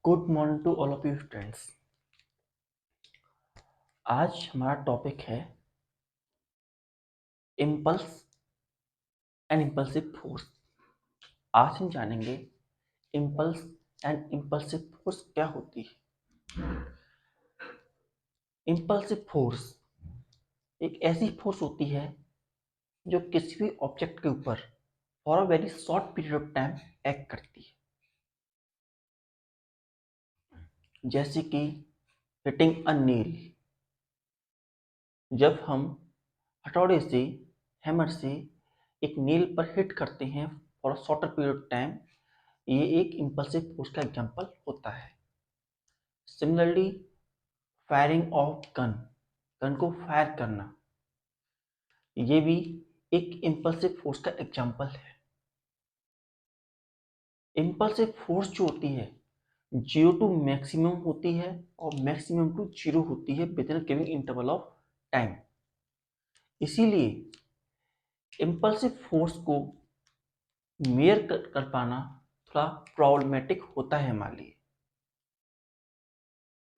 Good morning to all of you students. आज हमारा topic है इम्पल्स एंड इम्पल्सिव फोर्स। आज हम जानेंगे इम्पल्स एंड इम्पल्सिव फोर्स क्या होती है। इम्पल्सिव फोर्स एक ऐसी फोर्स होती है जो किसी भी ऑब्जेक्ट के ऊपर for a very short period of time act करती है, जैसे कि हिटिंग अ नेल। जब हम हथौड़े से, हैमर से एक नील पर हिट करते हैं for a shorter period of time, ये एक इम्पल्सिव फोर्स का एग्जाम्पल होता है। Similarly firing of gun, gun को फायर करना, ये भी एक इम्पल्सिव फोर्स का एग्जाम्पल है। इम्पल्सिव फोर्स जो होती है 0 टू मैक्सिमम होती है और मैक्सिमम टू 0 होती है with in giving interval of time. इसीलिए इम्पल्सिव फोर्स को मेयर कर पाना थोड़ा प्रॉब्लमेटिक होता है हमारे लिए।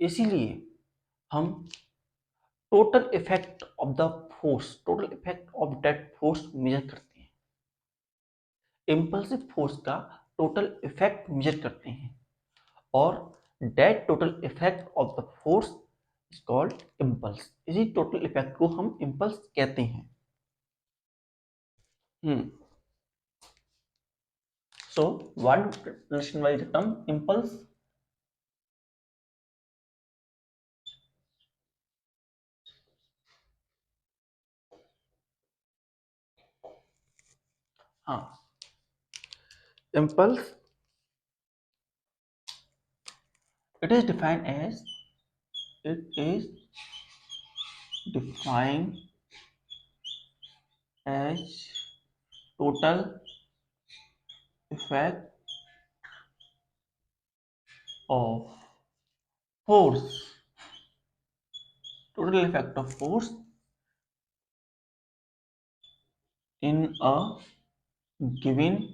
इसीलिए हम total effect of the force, total effect of that force measure करते हैं। इम्पल्सिव फोर्स का टोटल इफेक्ट मेजर करते हैं और that total effect of the force is called impulse. इसी टोटल इफेक्ट को हम इम्पल्स कहते हैं। So what relation by the term impulse? हाँ, impulse it is defined as it is defined as total effect of force, total effect of force in a given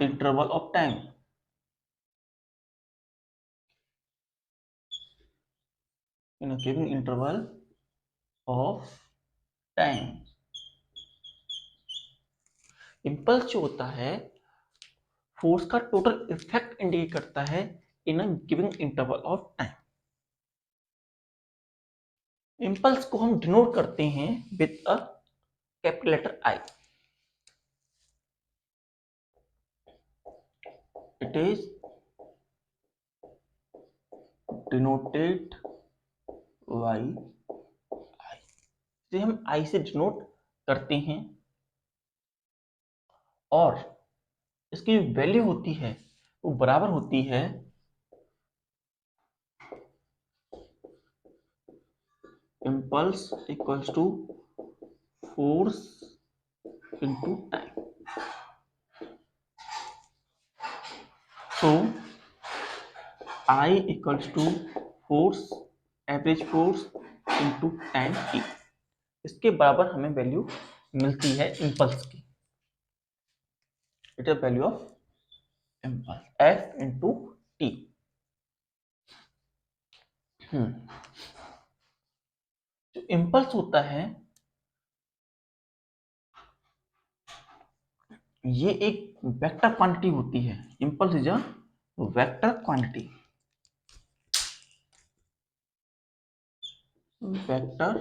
interval of time, in a given interval of time। Impulse जो होता है force का total effect indicate करता है in a given interval of time. Impulse को हम denote करते हैं with a capital letter I. It is denoted by I. इसे हम आई से डिनोट करते हैं और इसकी वैल्यू होती है वो बराबर होती है impulse equals to force into time. So I equals to force, average force into time T. इसके बराबर हमें वैल्यू मिलती है इम्पल्स की। It is value of impulse F into T. जो इम्पल्स होता है ये एक वेक्टर क्वांटिटी होती है। Impulse is a vector quantity, vector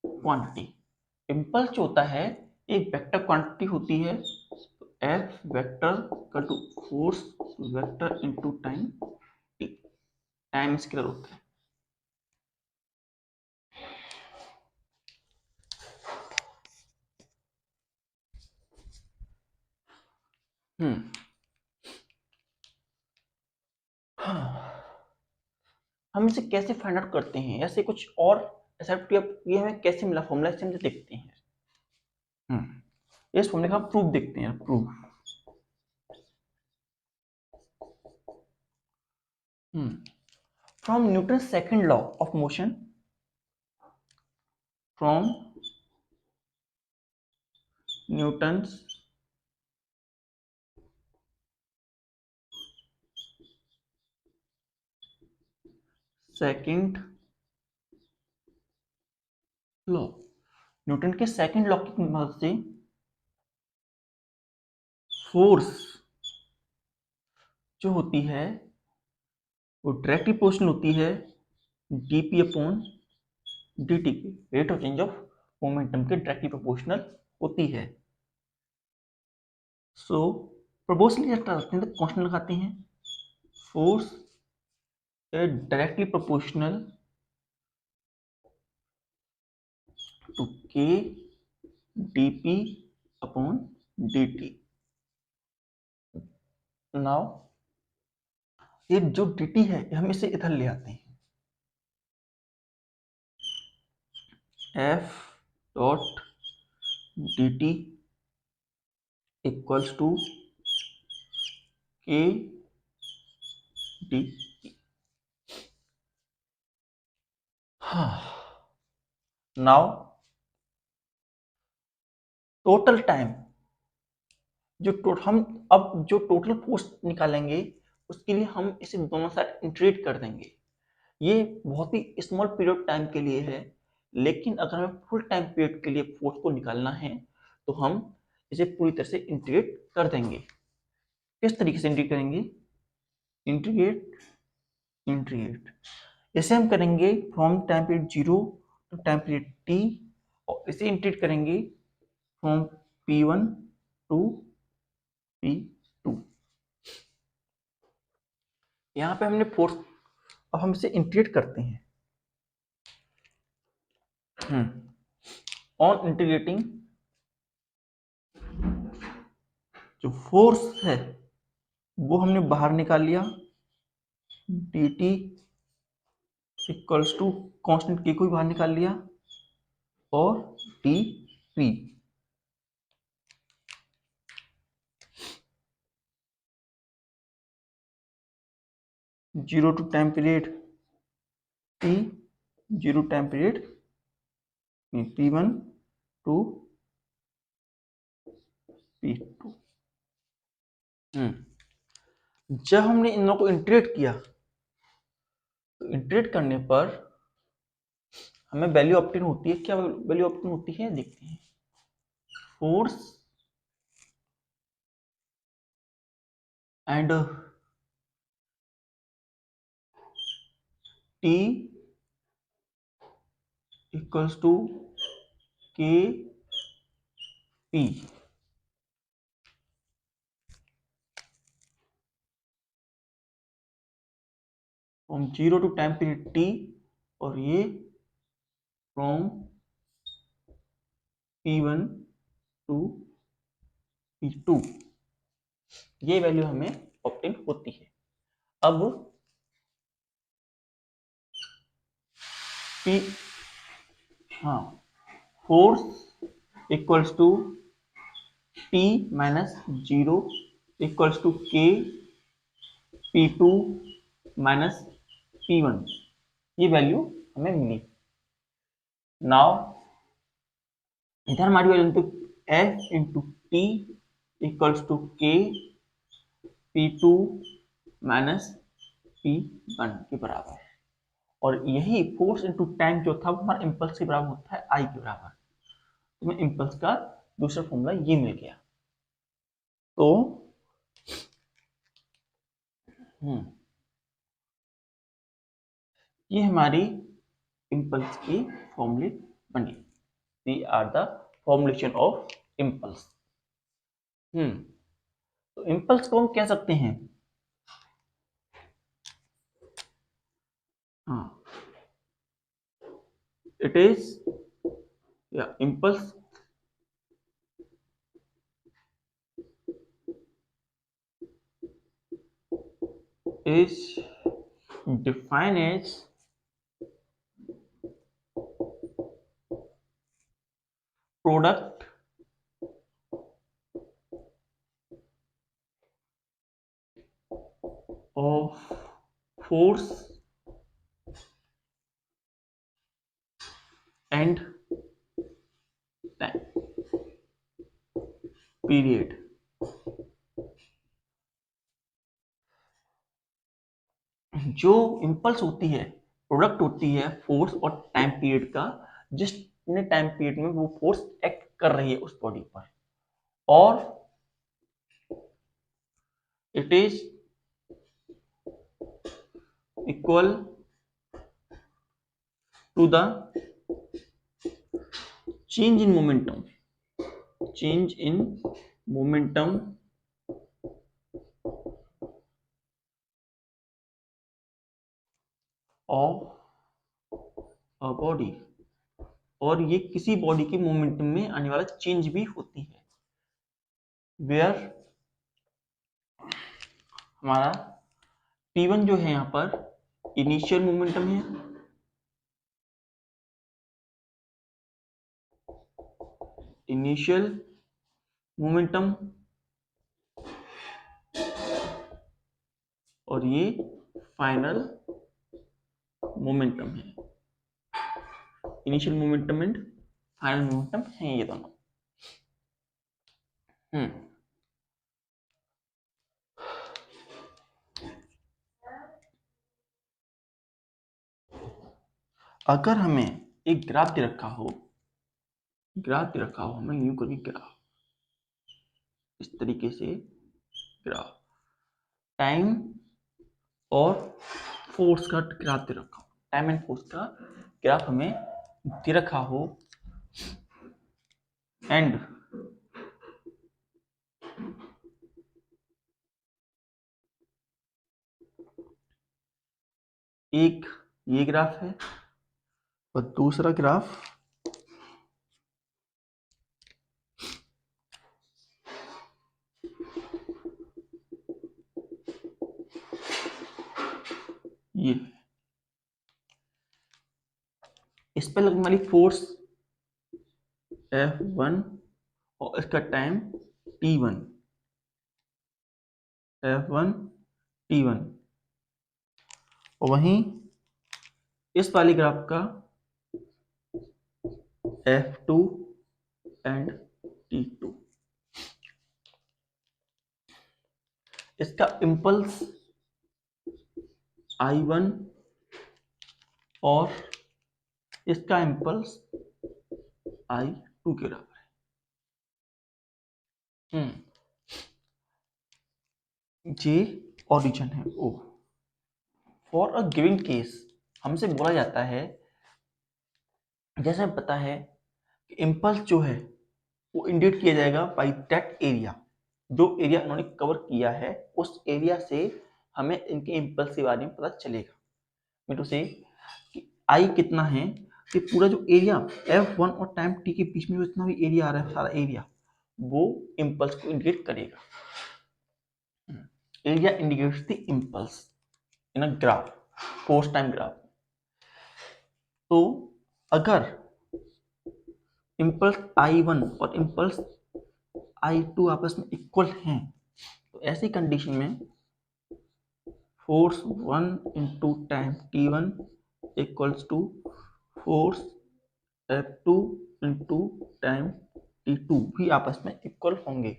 quantity. Impulse जो होता है एक वेक्टर क्वांटिटी होती है। F vector equal to force vector into time T. Time scalar होता है। हम इसे कैसे फाइंड आउट करते हैं, ऐसे कुछ और ये हमें कैसे मिला फॉर्मूला, से हम देखते हैं। इस फॉर्मूले का प्रूफ देखते हैं। Proof from Newton second law of motion, from Newton's second law. Newton के सेकंड लॉ की मदद से फोर्स जो होती है वो डायरेक्टली प्रोपोर्शनल होती है dp अपॉन dt के rate of change of momentum के डायरेक्टली प्रोपोर्शनल होती है। सो प्रोपोर्शनल रखते हैं तो कांस्टेंट लगाते हैं। Force is directly proportional to k dp upon dt। Now ये जो dt है हम इसे इधर ले आते हैं। f dot dt equals to k dt। हाँ, नाउ टोटल टाइम हम अब जो टोटल फोर्स निकालेंगे उसके लिए हम इसे दोनों साइड इंटीग्रेट कर देंगे। ये बहुत ही स्मॉल पीरियड टाइम के लिए है, लेकिन अगर हमें फुल टाइम पीरियड के लिए फोर्स को निकालना है तो हम इसे पूरी तरह से इंटीग्रेट कर देंगे। किस तरीके से इंटीग्रेट करेंगे? इंटीग्रेट इंटीग्रेट इसे हम करेंगे from time period 0 to time period t, और इसे इंटीग्रेट करेंगे फ्रॉम p1 टू p2। यहाँ पे हमने फोर्स, अब हम इसे इंटीग्रेट करते हैं। ऑन इंटीग्रेटिंग जो फोर्स है वो हमने बाहर निकाल लिया, dt equals to constant k को भी बाहर निकाल लिया और dp। Zero to time period t, zero time period p1 to p2। जब हमने इन दोनों को इंटीग्रेट किया तो इंटीग्रेट करने पर हमें वैल्यू ऑब्टेन होती है। क्या वैल्यू ऑब्टेन होती है देखते हैं। Force and t equals to k p। From zero to time period t, और ये फ्रॉम p1 टू p2। ये वैल्यू हमें ऑब्टेन होती है। अब p, हाँ, force equals to t minus zero equals to k p2 minus p1। ये value हमें मिली। नाउ इधर हमारी वैल्यू तो f into T equals to k p2 minus p1 के बराबर है। और यही फोर्स इंटू टाइम जो था वो हमारा इम्पल्स के बराबर होता है, आई के बराबर। तो हमें इम्पल्स का दूसरा फॉर्मूला ये मिल गया। तो ये हमारी इम्पल्स की फॉर्मूले बनी। These are the formulation of impulse. तो इम्पल्स को हम कह सकते हैं, हाँ, इट इज या impulse is defined as product of force and time। Period. जो इम्पल्स होती है प्रोडक्ट होती है फोर्स और टाइम पीरियड का, जिस टाइम पीरियड में वो फोर्स एक्ट कर रही है उस बॉडी पर, और it is equal to the change in momentum, change in momentum of a body. और ये किसी बॉडी के मोमेंटम में आने वाला चेंज भी होती है, वेयर हमारा T1 जो है यहाँ पर इनिशियल मोमेंटम है, इनिशियल मोमेंटम, और ये फाइनल मोमेंटम है। Initial momentum and final momentum है ये दोनों। अगर हमें एक ग्राफ दे रखा हो, हमें यूं करके ग्राफ, इस तरीके से ग्राफ, टाइम और फोर्स का ग्राफ दे रखा हो, टाइम एंड फोर्स का ग्राफ हमें दे रखा हो, एंड एक ये ग्राफ है और दूसरा ग्राफ ये, इस पर लगने वाली फोर्स F1 और इसका टाइम T1, F1 T1, और वहीं इस वाली ग्राफ का F2 एंड T2। इसका इम्पल्स I1 और इसका इम्पल्स I2 के बराबर है। जे ओरिजिन है O। For a given case हमसे बोला जाता है, जैसे पता है कि इम्पल्स जो है वो इंडिकेट किया जाएगा बाय दैट एरिया, जो एरिया उन्होंने कवर किया है उस एरिया से हमें इनके इम्पल्स के बारे में पता चलेगा। मैं तो से कि आई कितना है, कि पूरा जो एरिया F1 और टाइम T के बीच में जो इतना भी एरिया आ रहा है, सारा एरिया वो इम्पल्स को इंडिकेट करेगा। Area indicates the impulse in a graph, force time graph. तो अगर इम्पल्स I1 और इम्पल्स I2 आपस में इक्वल हैं, तो ऐसी कंडीशन में force 1 into time T1 equals to force F2 into time T2 भी आपस में इक्वल होंगे।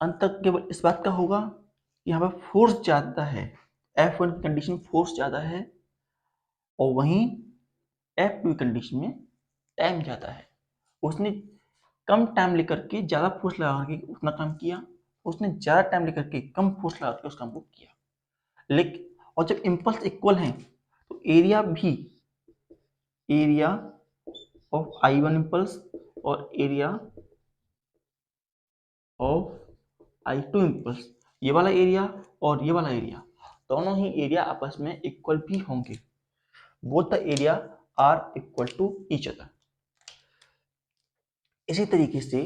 अंत तक केवल इस बात का होगा कि यहाँ पर फोर्स ज्यादा है, F1 की कंडीशन फोर्स ज्यादा है, और वहीं F2 कंडीशन में टाइम ज्यादा है। उसने कम टाइम लेकर के ज्यादा फोर्स लगा के उतना काम किया, उसने ज्यादा टाइम लेकर के कम फोर्स लगा के उस काम को किया। लेकिन और जब इम्पल्स इक्वल हैं तो एरिया भी, एरिया ऑफ I1 इम्पल्स और एरिया ऑफ I2 इम्पल्स, ये वाला एरिया और ये वाला एरिया, दोनों ही एरिया आपस में इक्वल भी होंगे। Both the area are equal to each other. इसी तरीके से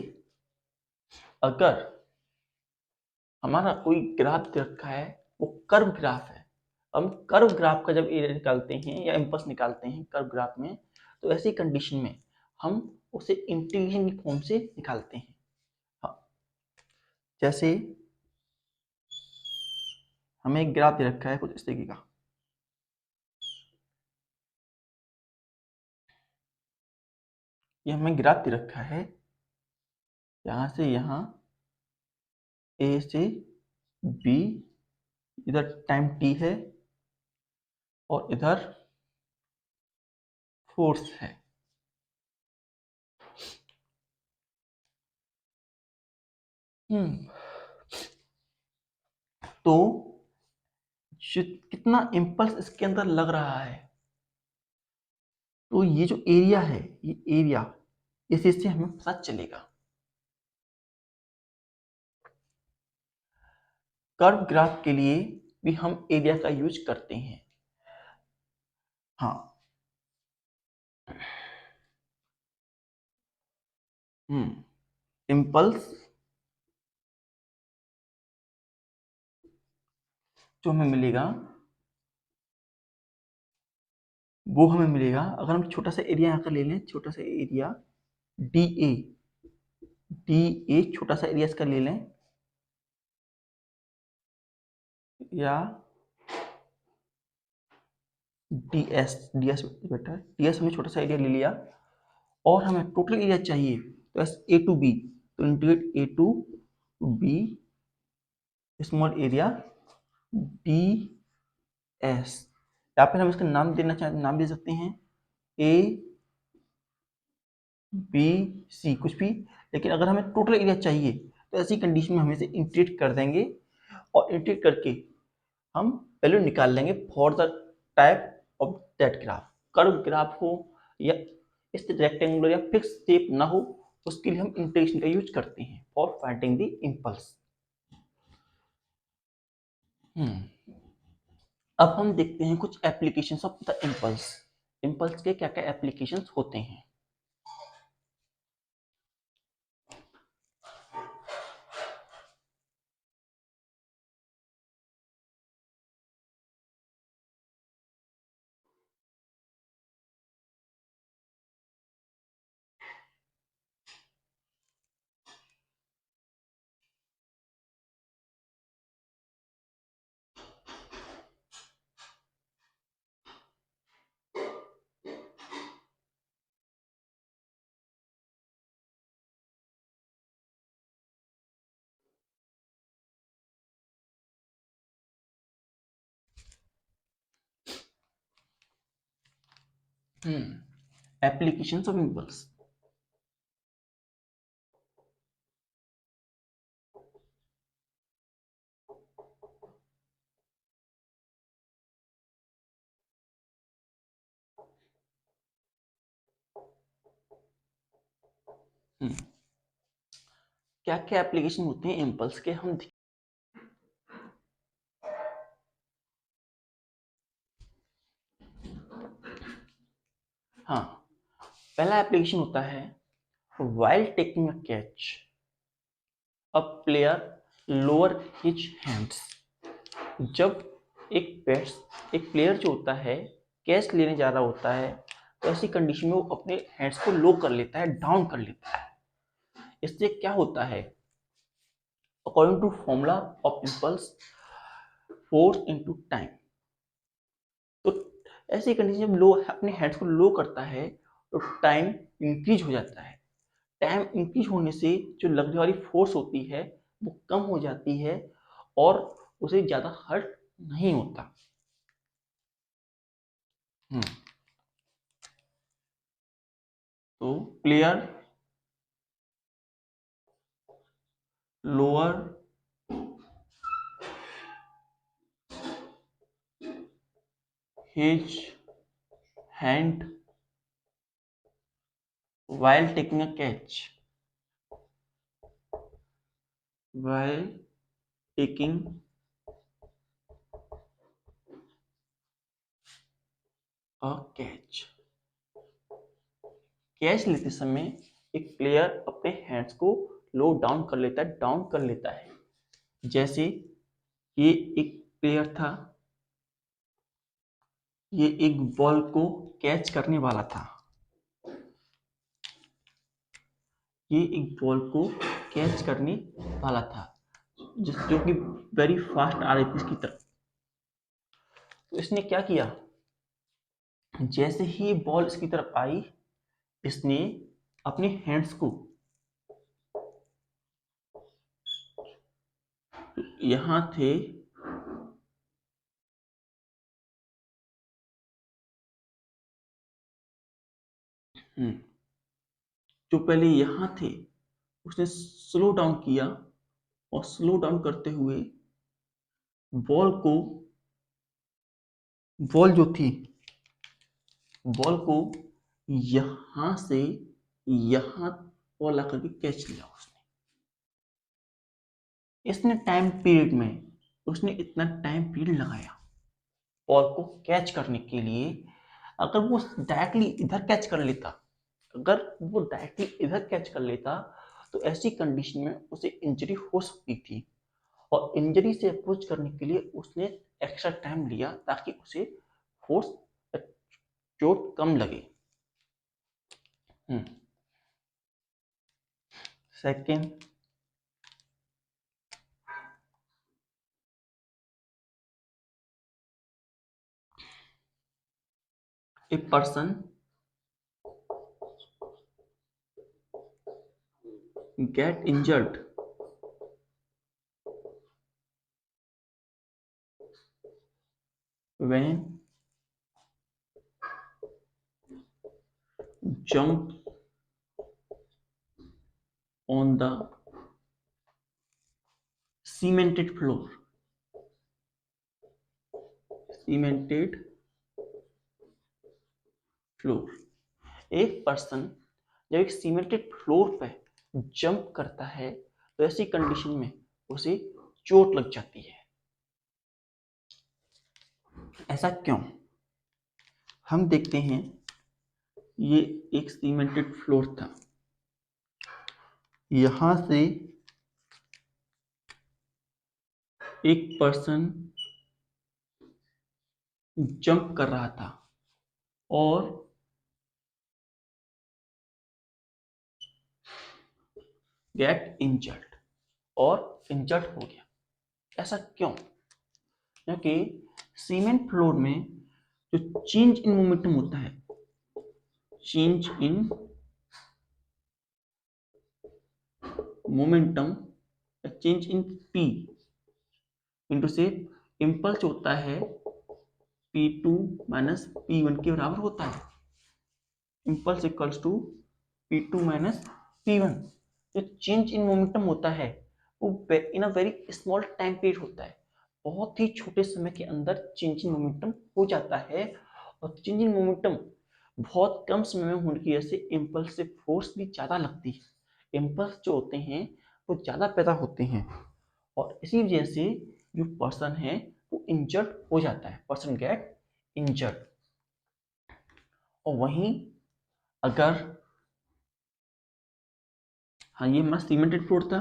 अगर हमारा कोई ग्राफ दे रखा है, वो कर्व ग्राफ है, हम कर्व ग्राफ का जब एरिया निकालते हैं या इम्पल्स निकालते हैं कर्व ग्राफ में, तो ऐसी कंडीशन में हम उसे इंटीग्रेशन की फॉर्म से निकालते हैं। हाँ, जैसे हमें एक ग्राफ दे रखा है कुछ इस तरीके का, ये हमें ग्राफ दे रखा है, यहाँ से यहाँ ए से बी, इधर टाइम टी है और इधर फोर्स है। तो कितना इम्पल्स इसके अंदर लग रहा है, तो ये जो एरिया है, ये एरिया, इसी से हमें पता चलेगा। कर्व ग्राफ के लिए भी हम एरिया का यूज करते हैं। हाँ, इम्पल्स जो हमें मिलेगा वो हमें मिलेगा, अगर हम छोटा सा एरिया यहाँ का ले लें, छोटा सा एरिया डी ए, छोटा सा एरिया इसका ले लें, या डी एस, बेटा डी एस हमने छोटा सा एरिया ले लिया, और हमें टोटल एरिया चाहिए, तो एस ए टू बी, तो integrate A to B small area D S, या फिर हम इसका नाम देना चाहते, नाम दे सकते हैं ए बी सी, कुछ भी। लेकिन अगर हमें टोटल एरिया चाहिए तो ऐसी कंडीशन में हम इसे इंटीग्रेट कर देंगे, और इंटीग्रेट करके हम वैल्यू निकाल लेंगे for the type of that graph. Curve graph हो या इस रेक्टेंगुलर या फिक्स शेप ना हो, उसके लिए हम इंटीग्रेशन का यूज करते हैं फॉर फाइंडिंग द इम्पल्स। अब हम देखते हैं कुछ applications of the impulse. Impulse के क्या क्या एप्लीकेशंस होते हैं। Applications of impulse. क्या क्या एप्लीकेशन होते हैं इम्पल्स के, हम हाँ, पहला एप्लीकेशन होता है while taking a catch a player lower his hands। जब एक प्लेयर जो होता है कैच लेने जा रहा होता है, तो ऐसी कंडीशन में वो अपने हैंड्स को लो कर लेता है, डाउन कर लेता है। इससे क्या होता है, according to formula of impulse, force into time. तो ऐसी कंडीशन जब लो अपने हैंड्स को लो करता है तो टाइम इंक्रीज हो जाता है। टाइम इंक्रीज होने से जो लगने वाली फोर्स होती है वो कम हो जाती है और उसे ज्यादा हर्ट नहीं होता। हम्म, तो player lower his hand while taking a catch, while taking a catch। Catch लेते समय एक प्लेयर अपने हैंड्स को लो डाउन कर लेता है, डाउन कर लेता है। जैसे ये एक प्लेयर था, ये एक बॉल को कैच करने वाला था, ये एक बॉल को कैच करने वाला था जो कि वेरी फास्ट आ रही थी इसकी तरफ। तो इसने क्या किया, जैसे ही बॉल इसकी तरफ आई, इसने अपने हैंड्स को यहां थे जो पहले यहां थे उसने स्लो डाउन किया, और स्लो डाउन करते हुए बॉल को बॉल जो थी बॉल को यहां से यहां बॉल आकर के कैच लिया इसने टाइम पीरियड में उसने इतना टाइम पीरियड लगाया बॉल को कैच करने के लिए। अगर वो डायरेक्टली इधर कैच कर लेता अगर वो डायरेक्टली इधर कैच कर लेता तो ऐसी कंडीशन में उसे इंजरी हो सकती थी, और इंजरी से अप्रोच करने के लिए उसने एक्स्ट्रा टाइम लिया ताकि उसे फोर्स चोट कम लगे। Second, a person get injured when jump on the cemented floor, cemented floor. एक पर्सन जब एक सीमेंटेड फ्लोर पे जंप करता है तो ऐसी कंडीशन में उसे चोट लग जाती है। ऐसा क्यों? हम देखते हैं, ये एक सीमेंटेड फ्लोर था, यहां से एक पर्सन जंप कर रहा था और गेट इंजर्ड और इंजर्ड हो गया। ऐसा क्यों? क्योंकि सीमेंट फ्लोर में जो चेंज इन मोमेंटम होता है, change in momentum, change in P into से इम्पल्स होता है P2 माइनस P1 के बराबर होता है। Impulse equals to P2 minus P1। जो चेंज इन मोमेंटम होता है वो in a very small time period होता है, बहुत ही छोटे समय के अंदर चेंज इन मोमेंटम हो जाता है। और चेंज इन मोमेंटम बहुत कम समय में होने की वजह से इम्पल्स से फोर्स भी ज़्यादा लगती है, इम्पल्स जो होते हैं वो ज़्यादा पैदा होते हैं, और इसी वजह से जो पर्सन है वो इंजर्ड हो जाता है, पर्सन गेट इंजर्ड। और वहीं अगर, हाँ ये हमारा सीमेंटेड फ्लोर था,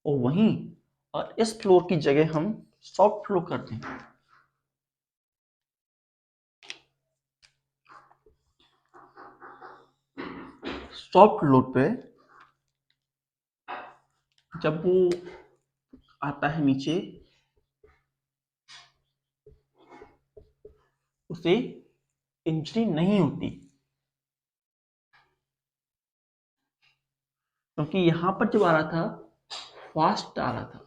और वहीं और इस फ्लोर की जगह हम सॉफ्ट फ्लोर कर दें, सॉफ्ट फ्लोर पे जब वो आता है नीचे उसे इंजरी नहीं होती, क्योंकि यहां पर जब आ रहा था फास्ट आ रहा था,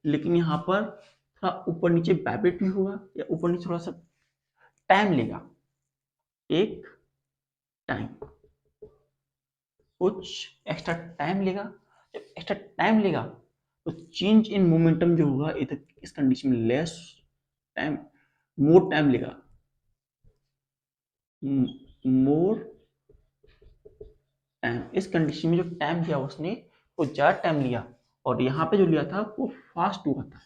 लेकिन यहाँ पर थोड़ा ऊपर नीचे वाइब्रेट भी होगा या ऊपर नीचे थोड़ा सा टाइम लेगा, एक टाइम कुछ एक्स्ट्रा टाइम लेगा। जब एक्स्ट्रा टाइम लेगा तो चेंज इन मोमेंटम जो होगा इधर इस कंडीशन में लेस टाइम, मोर टाइम लेगा, मोर टाइम। इस कंडीशन में जो टाइम लिया उसने वो ज्यादा टाइम लिया, और यहाँ पे जो लिया था वो फास्ट हुआ था।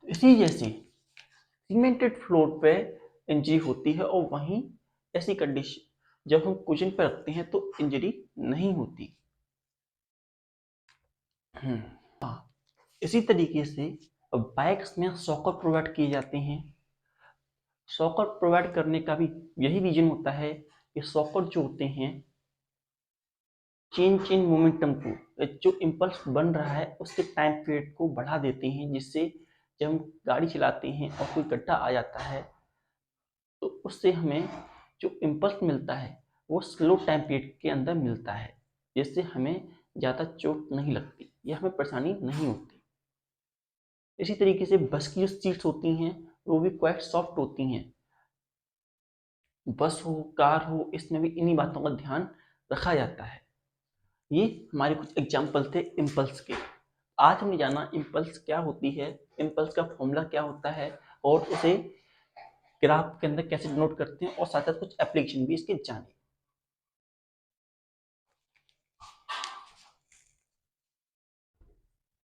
इसी जैसे सीमेंटेड फ्लोर पे इंजरी होती है, और वहीं ऐसी कंडीशन जब हम कुशन पे रखते हैं तो इंजरी नहीं होती। हाँ, इसी तरीके से बाइक्स में सॉकर प्रोवाइड किए जाते हैं। सॉकर प्रोवाइड करने का भी यही रीजन होता है कि सॉकर जो होते हैं चेंज इन मोमेंटम को, जो इम्पल्स बन रहा है उसके टाइम पीरियड को बढ़ा देते हैं, जिससे जब हम गाड़ी चलाते हैं और कोई गड्ढा आ जाता है तो उससे हमें जो इम्पल्स मिलता है वो स्लो टाइम पीरियड के अंदर मिलता है, जिससे हमें ज़्यादा चोट नहीं लगती या हमें परेशानी नहीं होती। इसी तरीके से बस की जो सीट्स होती हैं वो भी क्वाइट सॉफ्ट होती हैं। बस हो, कार हो, इसमें भी इन्हीं बातों का ध्यान रखा जाता है। ये हमारे कुछ एग्जाम्पल थे इम्पल्स के। आज हमने जाना इम्पल्स क्या होती है, इम्पल्स का फॉर्मूला क्या होता है और उसे ग्राफ के अंदर कैसे नोट करते हैं, और साथ साथ कुछ एप्लीकेशन भी इसके जाने।